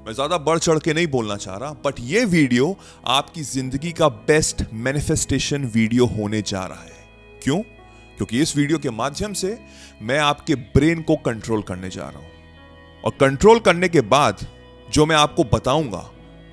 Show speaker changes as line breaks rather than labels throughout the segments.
मैं ज्यादा बढ़ चढ़ के नहीं बोलना चाह रहा, बट ये वीडियो आपकी जिंदगी का बेस्ट मैनिफेस्टेशन वीडियो होने जा रहा है। क्यों? क्योंकि इस वीडियो के माध्यम से मैं आपके ब्रेन को कंट्रोल करने जा रहा हूं, और कंट्रोल करने के बाद जो मैं आपको बताऊंगा,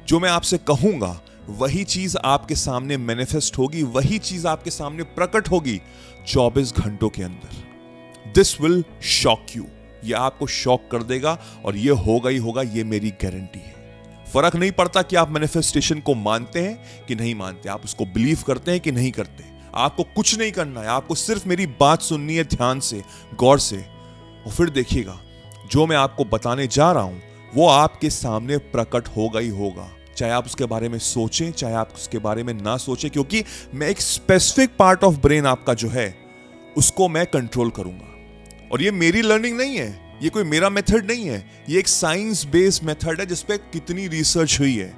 जो मैं आपसे कहूंगा, वही चीज आपके सामने मैनिफेस्ट होगी, वही चीज आपके सामने प्रकट होगी 24 घंटों के अंदर। दिस विल शॉक यू, ये आपको शॉक कर देगा, और ये होगा ही होगा, ये मेरी गारंटी है। फर्क नहीं पड़ता कि आप मैनिफेस्टेशन को मानते हैं कि नहीं मानते, आप उसको बिलीव करते हैं कि नहीं करते। आपको कुछ नहीं करना है, आपको सिर्फ मेरी बात सुननी है ध्यान से, गौर से, और फिर देखिएगा जो मैं आपको बताने जा रहा हूं वो आपके सामने प्रकट होगा ही होगा, चाहे आप उसके बारे में सोचें, चाहे आप उसके बारे में ना सोचें, क्योंकि मैं एक स्पेसिफिक पार्ट ऑफ ब्रेन आपका जो है उसको मैं कंट्रोल करूंगा। और ये मेरी लर्निंग नहीं है, ये कोई मेरा मेथड नहीं है, ये एक साइंस बेस्ड मेथड है जिसपे कितनी रिसर्च हुई है,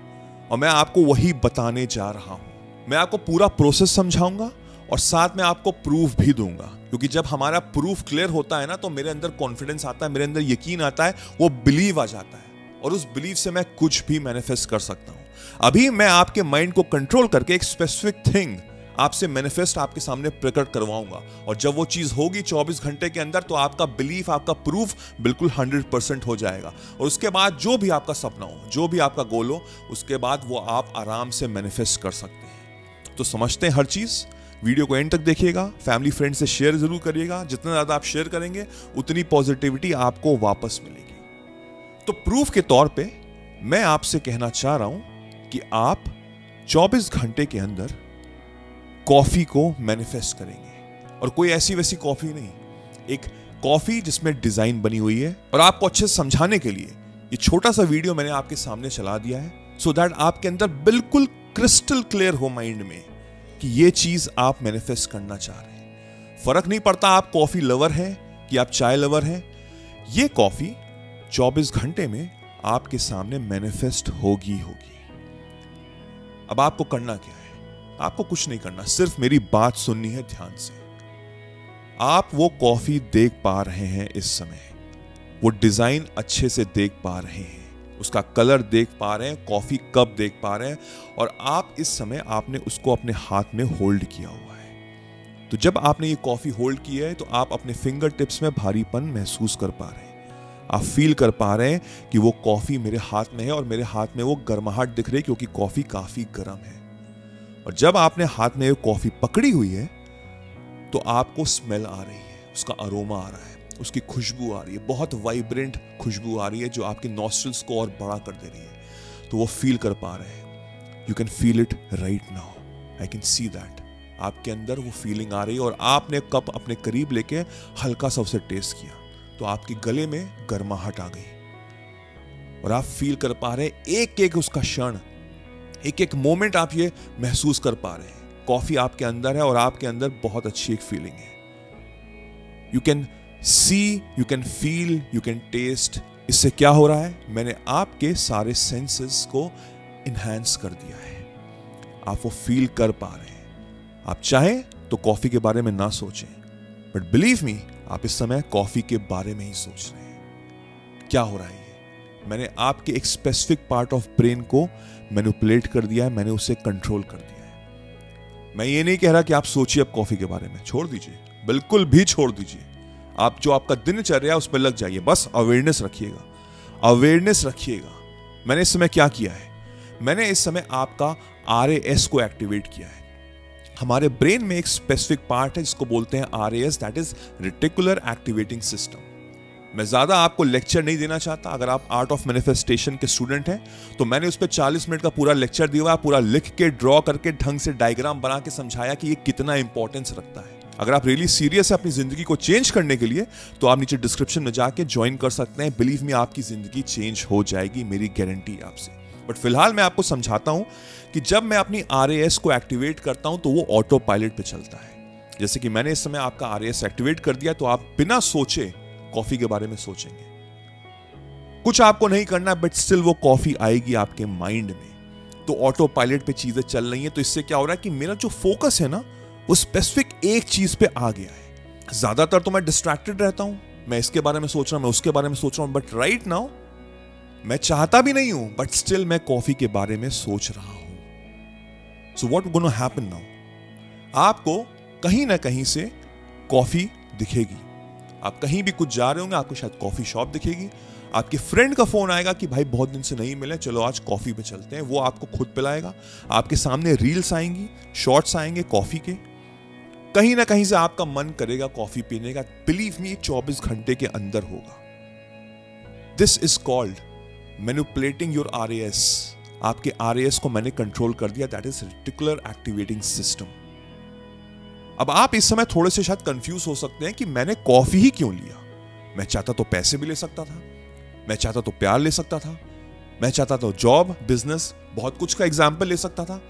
और मैं आपको वही बताने जा रहा हूं। मैं आपको पूरा प्रोसेस समझाऊंगा और साथ में आपको प्रूफ भी दूंगा, क्योंकि जब हमारा प्रूफ क्लियर होता है ना, तो मेरे अंदर कॉन्फिडेंस आता है, मेरे अंदर यकीन आता है, वो बिलीव आ जाता है, और उस बिलीव से मैं कुछ भी मैनिफेस्ट कर सकता हूं। अभी मैं आपके माइंड को कंट्रोल करके एक स्पेसिफिक थिंग आपसे मैनिफेस्ट आपके सामने प्रकट करवाऊंगा, और जब वो चीज होगी 24 घंटे के अंदर, तो आपका बिलीफ, आपका प्रूफ बिल्कुल 100% हो जाएगा। और उसके बाद जो भी आपका सपना हो, जो भी आपका गोल हो, उसके बाद वो आप आराम से मैनिफेस्ट कर सकते हैं। तो समझते हैं हर चीज। वीडियो को एंड तक देखिएगा, फैमिली फ्रेंड से शेयर जरूर करिएगा। जितना ज्यादा आप शेयर करेंगे उतनी पॉजिटिविटी आपको वापस मिलेगी। तो प्रूफ के तौर पे मैं आपसे कहना चाह रहा हूं कि आप 24 घंटे के अंदर कॉफी को मैनिफेस्ट करेंगे, और कोई ऐसी वैसी कॉफी नहीं, एक कॉफी जिसमें डिजाइन बनी हुई है। और आपको अच्छे से समझाने के लिए ये छोटा सा वीडियो मैंने आपके सामने चला दिया है, सो दैट आपके अंदर बिल्कुल क्रिस्टल क्लियर हो माइंड में कि ये चीज आप मैनिफेस्ट करना चाह रहे हैं। फर्क नहीं पड़ता आप कॉफी लवर हैं कि आप चाय लवर हैं, ये कॉफी 24 घंटे में आपके सामने मैनिफेस्ट होगी। अब आपको करना क्या है? आपको कुछ नहीं करना, सिर्फ मेरी बात सुननी है ध्यान से। आप वो कॉफी देख पा रहे हैं इस समय, वो डिजाइन अच्छे से देख पा रहे हैं, उसका कलर देख पा रहे हैं, कॉफी कप देख पा रहे हैं, और आप इस समय आपने उसको अपने हाथ में होल्ड किया हुआ है। तो जब आपने ये कॉफी होल्ड की है, तो आप अपने फिंगर टिप्स में भारीपन महसूस कर पा रहे हैं। आप फील कर पा रहे हैं कि वो कॉफी मेरे हाथ में है, और मेरे हाथ में वो गर्माहट दिख रही है, क्योंकि कॉफी काफी गर्म है। और जब आपने हाथ में वो कॉफी पकड़ी हुई है, तो आपको स्मेल आ रही है, उसका अरोमा आ रहा है, उसकी खुशबू आ रही है, बहुत वाइब्रेंट खुशबू आ रही है, जो आपके नॉस्ट्रिल्स को और बड़ा कर दे रही है। तो वो फील कर पा रहे हैं। You can feel it right now, I can see that. आपके अंदर वो फीलिंग आ रही है, और आपने कप अपने करीब लेके हल्का सा उसे टेस्ट किया, तो आपके गले में गर्माहट आ गई, और आप फील कर पा रहे हैं एक एक उसका क्षण, एक एक मोमेंट आप ये महसूस कर पा रहे हैं। कॉफी आपके अंदर है, और आपके अंदर बहुत अच्छी एक फीलिंग है। You can see, you can feel, you can taste. इससे क्या हो रहा है? मैंने आपके सारे सेंसेस को इनहैंस कर दिया है, आप वो फील कर पा रहे हैं। आप चाहें तो कॉफी के बारे में ना सोचें, बट बिलीव मी, आप इस समय कॉफी के बारे में ही सोच रहे हैं। क्या हो रहा है? मैंने आपके एक स्पेसिफिक पार्ट ऑफ ब्रेन को मैनिपुलेट कर दिया है, मैंने उसे कंट्रोल कर दिया है। मैं ये नहीं कह रहा कि आप सोचिए अब कॉफी के बारे में, छोड़ दीजिए, बिल्कुल भी छोड़ दीजिए। आप जो आपका दिनचर्या है उस पर लग जाइए, बस अवेयरनेस रखिएगा, अवेयरनेस रखिएगा। मैंने इस समय क्या किया है? मैंने इस समय आपका RAS को एक्टिवेट किया है। हमारे ब्रेन में एक स्पेसिफिक पार्ट है जिसको बोलते हैं RAS, that is reticular activating system. मैं ज्यादा आपको लेक्चर नहीं देना चाहता। अगर आप आर्ट ऑफ मैनिफेस्टेशन के स्टूडेंट हैं, तो मैंने उस पर 40 मिनट का पूरा लेक्चर दिया हुआ है, पूरा लिख के, ड्रॉ करके, ढंग से डायग्राम बना के समझाया कि ये कितना इंपॉर्टेंस रखता है। अगर आप रियली सीरियस है अपनी जिंदगी को चेंज करने के लिए, तो आप नीचे डिस्क्रिप्शन में जाके ज्वाइन कर सकते हैं। बिलीव मी, आपकी जिंदगी चेंज हो जाएगी, मेरी गारंटी आपसे। बट फिलहाल मैं आपको समझाता हूं कि जब मैं अपनी RAS को एक्टिवेट करता हूं, तो वो ऑटो पायलट पे चलता है। जैसे कि मैंने इस समय आपका RAS एक्टिवेट कर दिया, तो आप बिना सोचे कॉफी के बारे में सोचेंगे। कुछ आपको नहीं करना, बट स्टिल वो कॉफी आएगी आपके माइंड में। तो ऑटो पायलट पे चीजें चल रही हैं। तो इससे क्या हो रहा है कि मेरा जो फोकस है ना, वो स्पेसिफिक एक चीज पे आ गया है। ज्यादातर तो मैं डिस्ट्रैक्टेड रहता हूं, मैं इसके बारे में सोच रहा हूं, मैं उसके बारे में सोच रहा हूं, बट राइट नाउ मैं चाहता भी नहीं हूं, बट स्टिल मैं कॉफी के बारे में सोच रहा हूं। So what gonna happen now? आपको कहीं ना कहीं से कॉफी दिखेगी। आप कहीं भी कुछ जा रहे होंगे, आपको शायद कॉफी शॉप दिखेगी। आपके फ्रेंड का फोन आएगा कि भाई बहुत दिन से नहीं मिले, चलो आज कॉफी पे चलते हैं। वो आपको खुद पिलाएगा। आपके सामने रील्स आएंगी, शॉर्ट्स आएंगे कॉफी के। कहीं ना कहीं से आपका मन करेगा कॉफी पीने का। बिलीव मी, 24 घंटे के अंदर होगा। This is called manipulating your RAS। आपके RAS को मैंने कंट्रोल कर दिया। That is reticular activating system. अब आप इस समय थोड़े से शायद कंफ्यूज हो सकते हैं कि मैंने कॉफी ही क्यों लिया। मैं चाहता तो पैसे भी ले सकता था, मैं चाहता तो प्यार ले सकता था, मैं चाहता तो जॉब, बिजनेस, बहुत कुछ का एग्जाम्पल ले सकता था।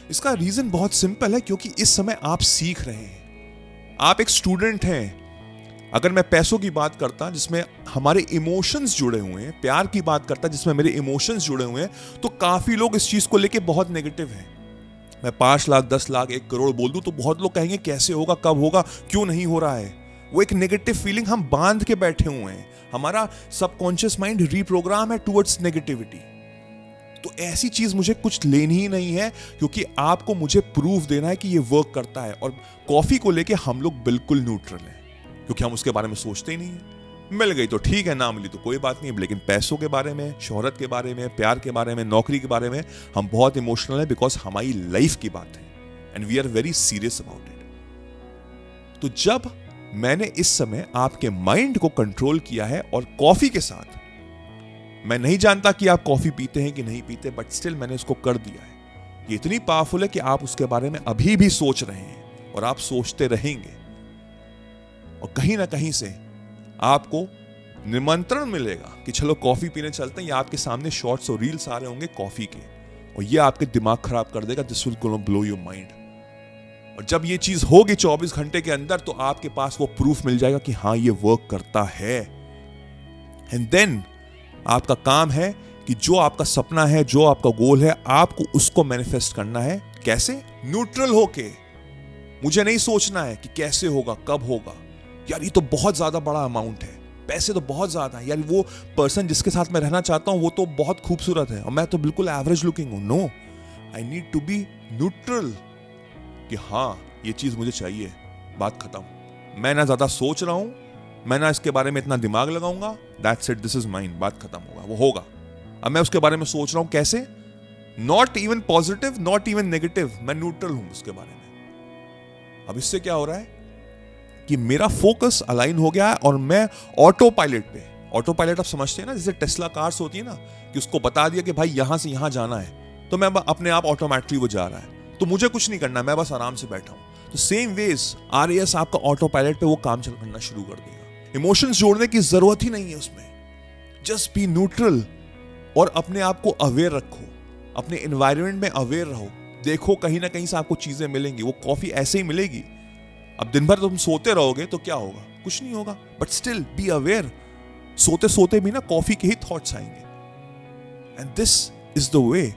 इसका रीजन बहुत सिंपल है, क्योंकि इस समय आप सीख रहे हैं। आप एक स्टूडेंट हैं। अगर मैं पैसों की बात करता जिसमें हमारे इमोशंस जुड़े हुए हैं, प्यार की बात करता जिसमें मेरे इमोशंस जुड़े हुए हैं, तो काफी लोग इस चीज को लेके बहुत नेगेटिव हैं। मैं 5 लाख, 10 लाख, 1 करोड़ बोल दूं तो बहुत लोग कहेंगे कैसे होगा, कब होगा, क्यों नहीं हो रहा है। वो एक नेगेटिव फीलिंग हम बांध के बैठे हुए हैं। हमारा सबकॉन्शियस माइंड रीप्रोग्राम है टुवर्ड्स नेगेटिविटी। तो ऐसी चीज मुझे कुछ लेनी ही नहीं है, क्योंकि आपको मुझे प्रूफ देना है कि ये वर्क करता है। और कॉफी को लेके हम लोग बिल्कुल न्यूट्रल हैं, क्योंकि हम उसके बारे में सोचते ही नहीं है। मिल गई तो ठीक है, ना मिली तो कोई बात नहीं। लेकिन पैसों के बारे में, शोहरत के बारे में, प्यार के बारे में, नौकरी के बारे में हम बहुत इमोशनल है, बिकॉज हमारी लाइफ की बात है and we are very serious about it. तो जब मैंने इस समय आपके माइंड को कंट्रोल किया है, और कॉफी के साथ, मैं नहीं जानता कि आप कॉफी पीते हैं कि नहीं पीते, बट स्टिल मैंने इसको कर दिया है। ये इतनी पावरफुल है कि आप उसके बारे में अभी भी सोच रहे हैं और आप सोचते रहेंगे। और कहीं ना कहीं से आपको निमंत्रण मिलेगा कि चलो कॉफी पीने चलते हैं, या आपके सामने शॉर्ट्स और रील्स आ रहे होंगे कॉफी के, और ये आपके दिमाग खराब कर देगा। This will gonna blow your mind. और जब ये चीज होगी 24 घंटे के अंदर, तो आपके पास वो प्रूफ मिल जाएगा कि हाँ ये वर्क करता है। एंड देन आपका काम है कि जो आपका सपना है, जो आपका गोल है, आपको उसको मैनिफेस्ट करना है। कैसे? न्यूट्रल होके। मुझे नहीं सोचना है कि कैसे होगा, कब होगा। यार ये तो बहुत ज्यादा बड़ा अमाउंट है, पैसे तो बहुत ज्यादा है, यार वो पर्सन जिसके साथ मैं रहना चाहता हूं वो तो बहुत खूबसूरत है और मैं तो बिल्कुल एवरेज लुकिंग हूं। No, I need to be neutral कि हाँ ये चीज मुझे चाहिए, बात खत्म। मैं ना ज्यादा सोच रहा हूं, मैं ना इसके बारे में इतना दिमाग लगाऊंगा। That's it, this is mine, बात खत्म होगा, वो होगा। अब मैं उसके बारे में सोच रहा हूं कैसे? Not even positive, not even negative, मैं न्यूट्रल हूं उसके बारे में। अब इससे क्या हो रहा है कि मेरा फोकस अलाइन हो गया है और मैं ऑटो पायलट पे, ऑटो पायलट आप समझते हैं ना, जैसे टेस्ला कार्स होती है ना, कि उसको बता दिया कि भाई यहां से यहां जाना है, तो मैं अपने आप ऑटोमेटिकली वो जा रहा है, तो मुझे कुछ नहीं करना, मैं बस आराम से बैठा हूं। तो सेम वेज RAS आपका ऑटो पायलट पे वो काम चल करना शुरू कर देगा। इमोशंस जोड़ने की जरूरत ही नहीं है उसमें। जस्ट बी न्यूट्रल और अपने आप को अवेयर रखो, अपने एनवायरनमेंट में अवेयर रहो। देखो कहीं ना कहीं से आपको चीजें मिलेंगी। वो कॉफी ऐसे ही मिलेगी। अब दिन भर तुम सोते रहोगे तो क्या होगा? कुछ नहीं होगा, बट स्टिल बी अवेयर। सोते सोते भी ना कॉफी के ही थॉट्स आएंगे। And this is the way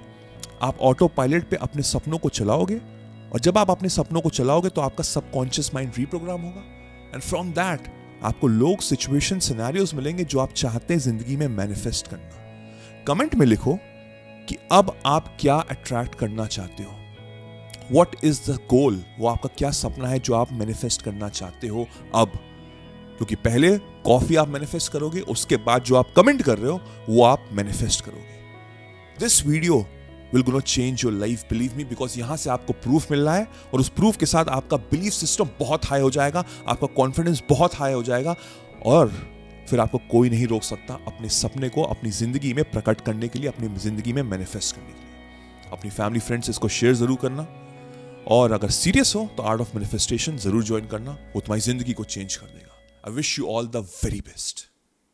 आप ऑटो पायलट पे अपने सपनों को चलाओगे, और जब आप अपने सपनों को चलाओगे तो आपका सबकॉन्शियस माइंड रीप्रोग्राम होगा, एंड फ्रॉम दैट आपको लोग, सिचुएशन, सिनेरियोज मिलेंगे जो आप चाहते हैं जिंदगी में मैनिफेस्ट करना। कमेंट में लिखो कि अब आप क्या अट्रैक्ट करना चाहते हो। What is the goal? वो आपका क्या सपना है जो आप मैनिफेस्ट करना चाहते हो अब? क्योंकि पहले कॉफी आप मैनिफेस्ट करोगे, उसके बाद जो आप कमेंट कर रहे हो वो आप मैनिफेस्ट करोगे। This video will gonna change your life, believe me, because यहां से आपको प्रूफ मिल रहा है, और उस प्रूफ के साथ आपका बिलीफ सिस्टम बहुत हाई हो जाएगा, आपका कॉन्फिडेंस बहुत हाई हो जाएगा, और फिर आपको कोई नहीं रोक सकता अपने सपने को अपनी जिंदगी में प्रकट करने के लिए, अपनी जिंदगी में मैनिफेस्ट करने के लिए। अपनी फैमिली, फ्रेंड्स इसको शेयर जरूर करना, और अगर सीरियस हो तो आर्ट ऑफ मैनिफेस्टेशन जरूर ज्वाइन करना, वो तुम्हारी जिंदगी को चेंज कर देगा। I wish you all the very best.